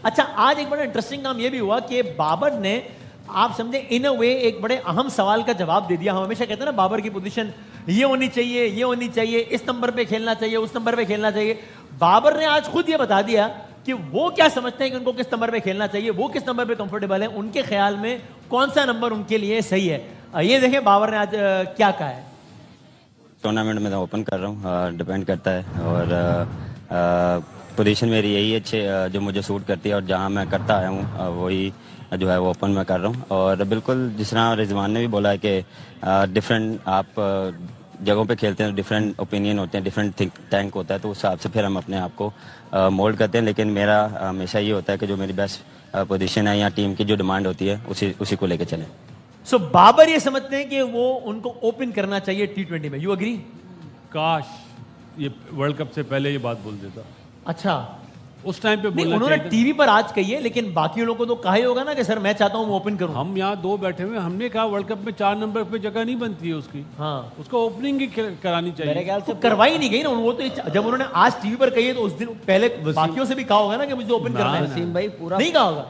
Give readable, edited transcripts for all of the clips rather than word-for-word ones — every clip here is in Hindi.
अच्छा, आज एक बड़ा इंटरेस्टिंग काम ये भी हुआ कि बाबर ने, आप समझे, इन अ वे एक बड़े अहम सवाल का जवाब दे दिया। हम हमेशा कहते हैं ना बाबर की पोजीशन ये होनी चाहिए, ये होनी चाहिए, इस नंबर पे खेलना चाहिए, उस नंबर पे खेलना चाहिए। बाबर ने आज खुद ये बता दिया कि वो क्या समझते हैं कि उनको किस नंबर पे खेलना चाहिए, वो किस नंबर पे कंफर्टेबल है, उनके ख्याल में कौन सा नंबर उनके लिए सही है। ये देखें बाबर ने आज क्या कहा है। टूर्नामेंट में तो ओपन कर रहा हूँ, डिपेंड करता है, और पोजीशन मेरी यही है जो मुझे सूट करती है, और जहाँ मैं करता आया हूँ वही जो है वो ओपन में कर रहा हूँ। और बिल्कुल जिस तरह रिजवान ने भी बोला है कि डिफरेंट आप जगहों पे खेलते हैं, डिफरेंट ओपिनियन होते हैं, डिफरेंट थिंक टैंक होता है, तो उस हिसाब से फिर हम अपने आप को मोल्ड करते हैं। लेकिन मेरा हमेशा ये होता है कि जो मेरी बेस्ट पोजीशन है या टीम की जो डिमांड होती है उसी को लेकर चलें। सो बाबर ये समझते हैं कि वो उनको ओपन करना चाहिए T20 में। You agree? काश ये वर्ल्ड कप से पहले ये बात बोल देता। अच्छा, उस टाइम पे बोलना उन्होंने चाहिए। टीवी पर आज कही है, लेकिन बाकी लोगों को तो कहा ही होगा ना कि सर मैं चाहता हूं मैं ओपन करूं। हम यहाँ दो बैठे हुए, हमने कहा वर्ल्ड कप में 4 नंबर पे जगह नहीं बनती है उसकी। हाँ, उसको ओपनिंग ही करानी चाहिए। मेरे ख्याल से करवाई नहीं गई ना। वो तो जब उन्होंने आज टीवी पर कही है तो उस दिन पहले बाकियों से भी कहा होगा ना कि मुझे ओपन करना है। वसीम भाई पूरा नहीं कहा होगा।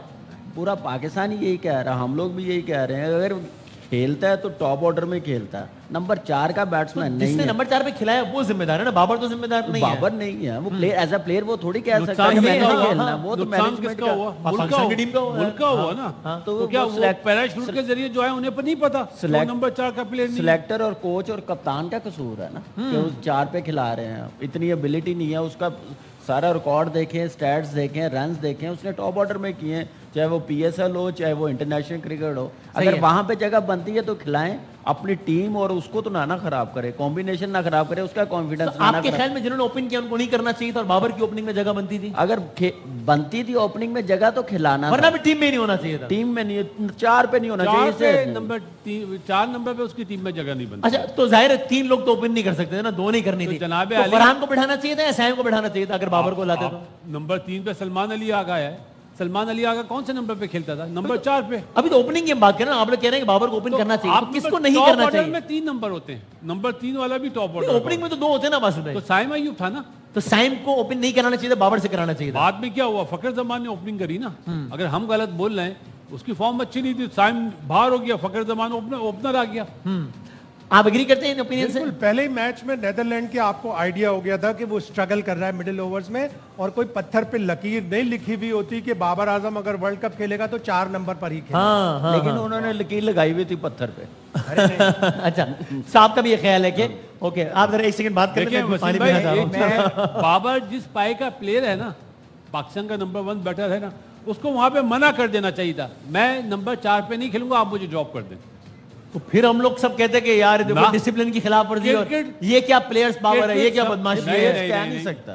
पूरा पाकिस्तान ही यही कह रहा, हम लोग भी यही कह रहे हैं। अगर खेलता है तो टॉप ऑर्डर में खेलता है, नंबर 4 का बैट्समैन नहीं जिसने है। नंबर 4 पे खिलाया वो जिम्मेदार है ना, बाबर तो जिम्मेदार नहीं है। बाबर नहीं है वो, प्लेयर एज अ प्लेयर वो थोड़ी कह सकता नुकसान है कि मैंने किसका नहीं हुआ? खेलना। वो तो नुकसान मैनेजमेंट किसका का हुआ? पाकिस्तान की टीम का हुआ। मुल्क का हुआ ना। तो तो क्या वो पैराशूट के जरिए जो है उन्हें पर नहीं पता नंबर 4 का प्लेयर नहीं है। सिलेक्टर और कोच और कप्तान का कसूर है ना कि उस 4 पे खिला रहे हैं। इतनी एबिलिटी नहीं है उसका। सारा रिकॉर्ड देखें, स्टैट्स देखें, रन्स देखें, उसने टॉप ऑर्डर में किए हैं, चाहे वो PSL हो चाहे वो इंटरनेशनल क्रिकेट हो। अगर वहां पे जगह बनती है तो खिलाएं अपनी टीम, और उसको तो ना खराब करे, कॉम्बिनेशन ना खराब करे, उसका कॉन्फिडेंस ना आपके ख्याल में जिन्होंने ओपन किया उनको नहीं करना चाहिए था और बाबर की ओपनिंग में जगह बनती थी? अगर बनती थी ओपनिंग में जगह तो खिलाना, वरना भी टीम में नहीं होना चाहिए था। टीम में नहीं, 4 पे नहीं होना चाहिए। 4 नंबर पे उसकी टीम में जगह नहीं बनती। अच्छा, तो जाहिर है 3 लोग तो ओपन नहीं कर सकते थे ना, 2 नहीं करनी तो थी। जनाब तो अली- फरहान को बिठाना चाहिए था या सैम को बिठाना चाहिए था अगर बाबर को लाते तो? नंबर 3 पे सलमान अली आगा है। सलमान अली आगा कौन से नंबर पे खेलता था? नंबर 4 पे। अभी तो ओपनिंग की हम बात कर रहे हैं, आप लोग कह रहे हैं कि बाबर को ओपन करना चाहिए, तो किसको नहीं टॉप करना ऑर्डर चाहिए? में 3 नंबर होते हैं, नंबर 3 वाला भी टॉप ऑर्डर। ओपनिंग में तो 2 होते हैं ना बासुल भाई। तो साइम अयूब था ना। तो सैम को ओपन नहीं कराना चाहिए था, बाबर से कराना चाहिए था। बाद में क्या हुआ, फखर जमान ने ओपनिंग करी ना। अगर हम गलत बोल रहे हैं, उसकी फॉर्म अच्छी नहीं थी, साइम बाहर हो गया, फखर जमान ओपनर आ गया। आप एग्री करते हैं इन ओपिनियन से? बिल्कुल, पहले ही मैच में नेदरलैंड के आपको आइडिया हो गया था कि वो स्ट्रगल कर रहा है मिडिल ओवर्स में, और कोई पत्थर पे लकीर नहीं लिखी हुई होती कि बाबर आजम अगर वर्ल्ड कप खेलेगा तो 4 नंबर पर ही खेलेगा। हाँ, लेकिन उन्होंने लकीर लगाई हुई थी पत्थर पे। अच्छा, साहब का भी ये ख्याल है कि ओके, आप जरा 1 सेकंड बात कर देखिए लेते हैं, वसीम पानी भाई, पीना चाह रहा हूं। बाबर जिस पाए का प्लेयर है ना, पाकिस्तान का नंबर 1 बैटर है ना, उसको वहां पे मना कर देना चाहिए था। मैं नंबर 4 पे नहीं खेलूंगा, आप मुझे ड्रॉप कर दें। तो फिर हम लोग सब कहते हैं कि यार देखो डिसिप्लिन की खिलाफ वर्जी और ये क्या प्लेयर्स पावर है, ये क्या बदमाशी है। कह नहीं सकता।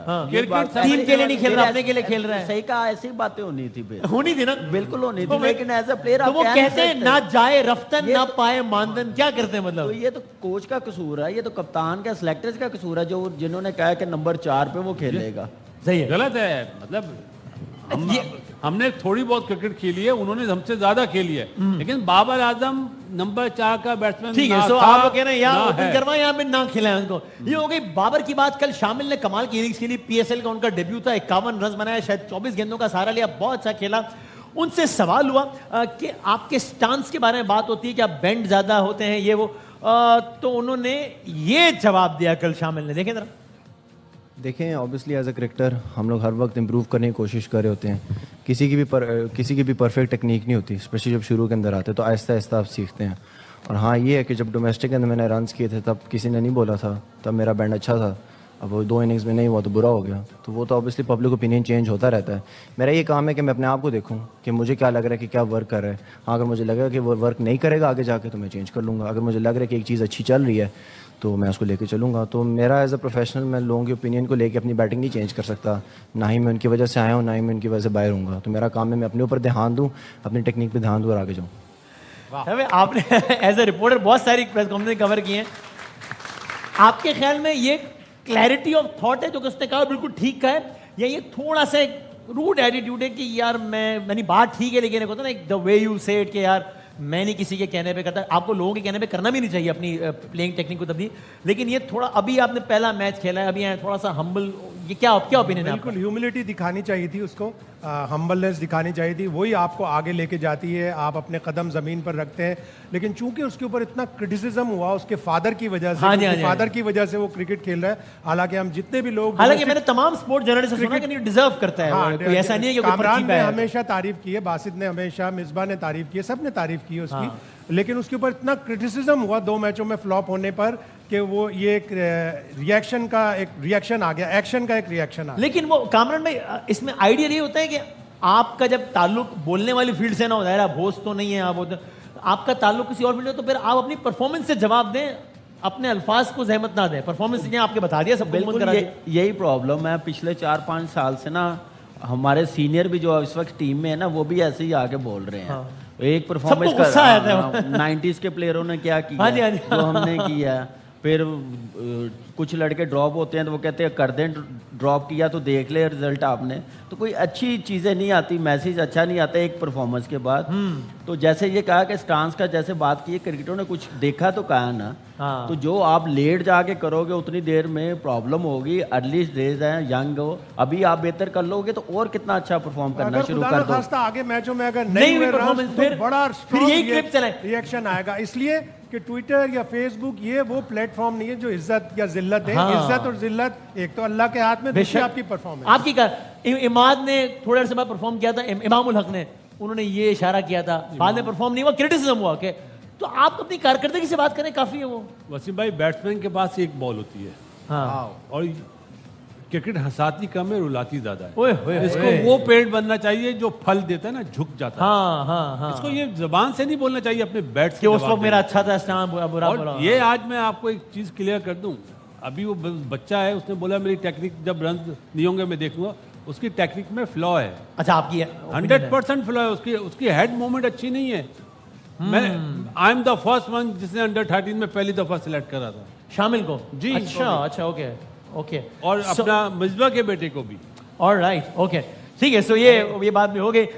टीम के लिए नहीं खेल रहा, अपने के लिए खेल रहा है। सही कहा, ऐसी बातें होनी थी फिर। होनी थी ना, बिल्कुल होनी तो थी, लेकिन एज अ प्लेयर तो आप वो कह नहीं कहते हैं सकते। ना जाए रफ्तन ना पाए मानदन, क्या करते हैं तो मतलब? ये तो कोच का कसूर है, ये तो कप्तान का, सिलेक्टर्स का कसूर है, जो जिन्होंने कहा कि नंबर 4 पे वो खेलेगा। सही है, गलत है। मतलब हमने थोड़ी बहुत क्रिकेट खेली है, उन्होंने हमसे ज्यादा खेली है, लेकिन बाबर आजम नंबर 4 का बैट्समैन ठीक है। सो आप कह रहे हैं यहाँ ओपन करवाएं, यहाँ पे ना खिलाएं उनको। ये हो गई बाबर की बात। कल शामिल ने कमाल की इनिंग्स खेली, PSL का उनका डेब्यू था, 51 रन बनाया, शायद 24 गेंदों का सहारा लिया, बहुत अच्छा खेला। उनसे सवाल हुआ कि आपके स्टांस के बारे में बात होती है कि आप बेंड ज्यादा होते हैं, ये वो, तो उन्होंने ये जवाब दिया कल शामिल ने, देखें जरा। देखें, ऑब्वियसली एज अ क्रिकेटर हम लोग हर वक्त इम्प्रूव करने की कोशिश कर रहे होते हैं। किसी की भी परफेक्ट टेक्निक नहीं होती, स्पेशली जब शुरू के अंदर आते हैं तो आहिस्ता आहिस्ता आप सीखते हैं। और हाँ, ये है कि जब डोमेस्टिक के अंदर मैंने रन्स किए थे तब किसी ने नहीं बोला था, तब मेरा बैंड अच्छा था। अब वो 2 इनिंग्स में नहीं हुआ तो बुरा हो गया, तो वो तो ऑब्वियसली पब्लिक ओपिनियन चेंज होता रहता है। मेरा ये काम है कि मैं अपने आप को देखूं कि मुझे क्या लग रहा है कि क्या वर्क कर रहा है। हाँ, अगर मुझे लगेगा कि वो वर्क नहीं करेगा आगे जाके तो मैं चेंज कर लूँगा। अगर मुझे लग रहा है कि एक चीज़ अच्छी चल रही है तो मैं उसको लेके चलूँगा। तो मेरा एज अ प्रोफेशनल, मैं लोगों के ओपिनियन को लेके अपनी बैटिंग नहीं चेंज कर सकता, ना ही मैं उनकी वजह से आया हूँ, ना ही मैं उनकी वजह से बाहर हूँगा। तो मेरा काम है मैं अपने ऊपर ध्यान दूँ, अपनी टेक्निक पे ध्यान दूँ और आगे जाऊँ। आपने एज ए रिपोर्टर बहुत सारी प्रेस कॉन्फ्रेंस कवर की हैं, आपके ख्याल में ये क्लैरिटी ऑफ थॉट है जो कि उसने कहा बिल्कुल ठीक का है, या ये थोड़ा सा रूड एटीट्यूड है कि यार मैंने बात ठीक है लेकिन होता ना द वे यू से इट कि यार मैं नहीं किसी के कहने पे करता। आपको लोगों के कहने पे करना भी नहीं चाहिए अपनी प्लेइंग टेक्निक को तब्दील, लेकिन ये थोड़ा, अभी आपने पहला मैच खेला है, अभी थोड़ा सा हम्बल ये क्या ओपिनियन है आपका? बिल्कुल ह्यूमिलिटी दिखानी चाहिए थी उसको, हम्बलनेस दिखानी चाहिए थी, वही आपको आगे लेके जाती है, आप अपने कदम जमीन पर रखते हैं। लेकिन चूंकि उसके ऊपर इतना क्रिटिसिज्म हुआ उसके फादर की वजह से, हाँ जी, हाँ जी, फादर की वजह से वो क्रिकेट खेल रहा है। हालांकि हम जितने भी लोग हालांकि मैंने तमाम स्पोर्ट जर्नलिस्ट से सुना कि नहीं डिजर्व करता है हाँ, वो, कोई ऐसा नहीं है कि कोई कामरान पर्ची पे ने आया है। हमेशा तारीफ की है, बासित ने हमेशा, मिसबा ने तारीफ की है, सब ने तारीफ की है उसकी। हाँ। लेकिन उसके ऊपर इतना क्रिटिसिज्म हुआ 2 मैचों में फ्लॉप होने पर कि वो ये एक रिएक्शन आ गया, एक्शन का एक रिएक्शन आ गया। लेकिन वो कामरान भाई इसमें आइडिया ये होता है कि आपका जब ताल्लुक बोलने वाली फील्ड से ना हो, दायरा भोज तो नहीं है आप आपका ताल्लुक किसी और फील्ड से, तो फिर आप अपनी परफॉर्मेंस से जवाब दें, अपने अल्फाज को जहमत ना दें। परफॉर्मेंस ने आपके बता दिया, सब बिल्कुल यही प्रॉब्लम है। पिछले 4-5 साल से ना हमारे सीनियर भी जो इस वक्त टीम में है ना, वो भी ऐसे ही आके बोल रहे हैं। एक परफॉर्मेंस सबको गुस्सा आया था। 90s के प्लेयरों ने क्या किया, हाँ जी, हाँ जी। जो हमने किया। फिर कुछ लड़के ड्रॉप होते हैं तो वो कहते हैं कर दें, ड्रॉप किया तो देख ले रिजल्ट आपने। तो कोई अच्छी चीज़ें नहीं आती, मैसेज अच्छा नहीं आता एक परफॉर्मेंस के बाद। तो जैसे ये कहा कि स्टांस का जैसे बात की, क्रिकेटरों ने कुछ देखा तो कहा ना। हाँ। तो जो आप लेट जाके करोगे उतनी देर में प्रॉब्लम होगी। अर्ली डेज हैं, यंग हो, अभी आप बेहतर कर लोगे तो और कितना अच्छा परफॉर्म करना अगर शुरू खुदा कर ना दो। खास्ता आगे मैचों में अगर नहीं नहीं हुई हुए performance, runs, तो फिर- बड़ा फिर यही clip चलाएं। रिएक्शन आएगा। इसलिए कि ट्विटर या फेसबुक ये वो प्लेटफॉर्म नहीं है जो इज्जत या जिल्लत है। हाँ। इज्जत और जिल्लत एक तो अल्लाह के हाथ में, दूसरी बेशक। आपकी परफॉर्मेंस। आपकी इमाद ने थोड़े अर्से बाद परफॉर्म किया था, इमामुल हक ने, उन्होंने ये इशारा किया था, बाद में परफॉर्म नहीं हुआ, क्रिटिसिज्म हुआ के। तो आप अपनी कारकर्दगी से बात करें, काफी है वो। वसीम भाई, बैट्समैन के पास एक बॉल होती है हाँ। और क्रिकेट हंसाती कम है, रुलाती ज्यादा है। ओए होए इसको होए। वो पेड़ बनना चाहिए जो फल देता है ना, झुक जाता है। हाँ हाँ हाँ, इसको ये जबान से नहीं बोलना चाहिए, अपने बैट से कि उस जवाब वक्त मेरा देना अच्छा था स्टाम, बुरा बुरा और बुरा। ये आज मैं आपको एक चीज क्लियर कर दूं। अभी वो बच्चा है, उसने बोला मेरी टेक्निक जब रन नहीं होंगे मैं देखूंगा। उसकी टेक्निक में फ्लॉ है, अच्छा आपकी 100% फ्लॉ है। उसकी हेड मूवमेंट अच्छी नहीं है। मैं I am the first one जिसने अंडर 13 में पहली दफा सिलेक्ट करा था, शामिल को जी, अच्छा अच्छा, ओके ओके। और अपना मिसबा के बेटे को भी। ऑलराइट, ओके, ठीक है। सो ये बात भी हो गई।